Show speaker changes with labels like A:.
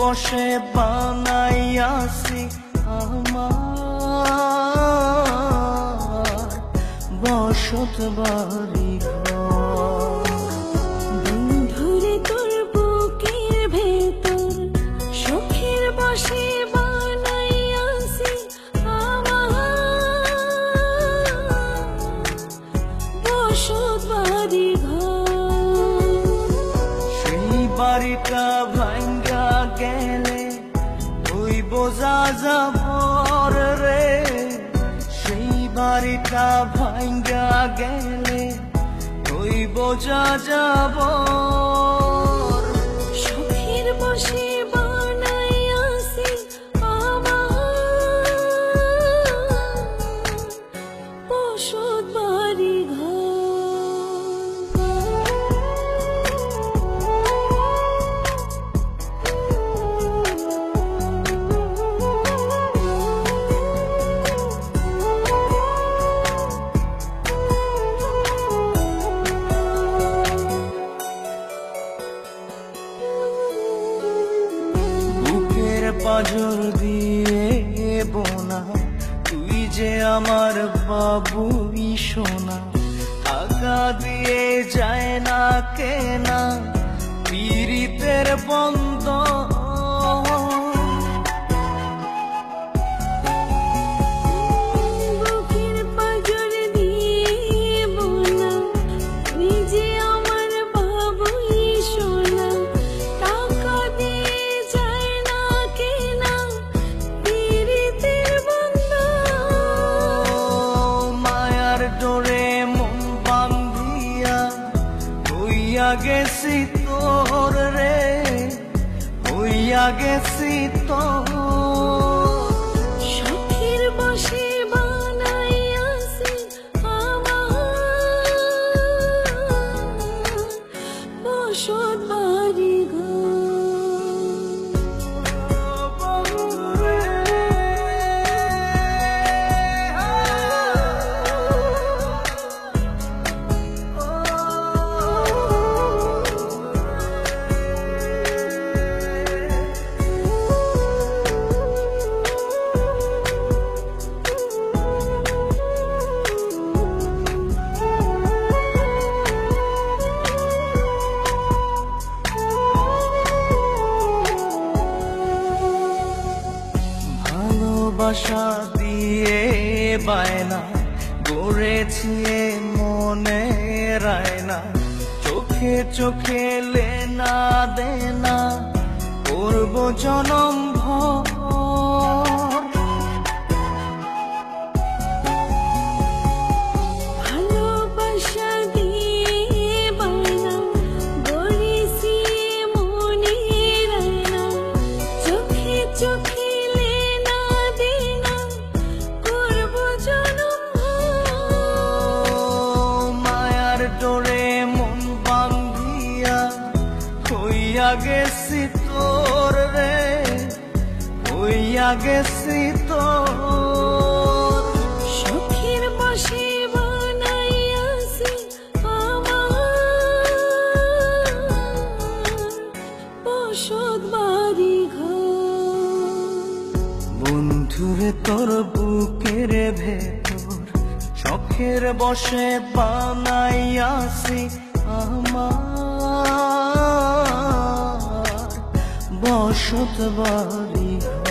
A: বসে বানাইয়াছি আমার বসত বাড়ি ঘর।
B: বন্ধুরে তোর বুকের ভেতর সুখের বসে বানাইয়াছি আমার বসত বাড়ি ঘর।
A: সেই বাড়িটা ভাঙ্গা গেলে ওই বোঝা যাবর রে, সেই বাড়িটা ভাঙ্গা গেলে ওই বোঝা যাবর।
B: সুখের বসে বানাইয়াছি আমার বসত বাড়ি ঘর।
A: পাজর দিয়ে বোনা তুই যে আমার বাবুই সোনা, টাকা দিয়ে যায় না কেনা পীড়িতের বন্ধ।
B: বুকের পাঁজর দিয়ে বোনা তুই যে আমার বাবুই সোনা, টাকা দিয়ে যায় না কেনা পীড়িতের বন্ধন।
A: মায়ার ডোরে মন বান্ধিয়া হইয়া গেছি তোর রে, হইয়া গেছি তোর।
B: সুখের বসে বানাইয়াছি আমার বসত বাড়ি ঘর।
A: ভালোবাসা দিয়ে বায়না গড়েছি মনে রায়না, চোখে চোখে লেনা দেনা করব জনম ভর।
B: ভালোবাসা দিয়ে বায়না গড়েছি মনে রায়না, চোখে চোখে লেনা দেনা করব জনম ভর।
A: মায়ার ডোরে মন বান্ধিয়া হইয়া গেছি তোর রে, হইয়া গেছি তোর।
B: সুখের বসে বানাইয়াছি আমার বসত বাড়ি ঘর।
A: বন্ধুরে তোর বুকের ভেতর শখের বসে বানাইয়াছি আমার বসত বাড়ি ঘর।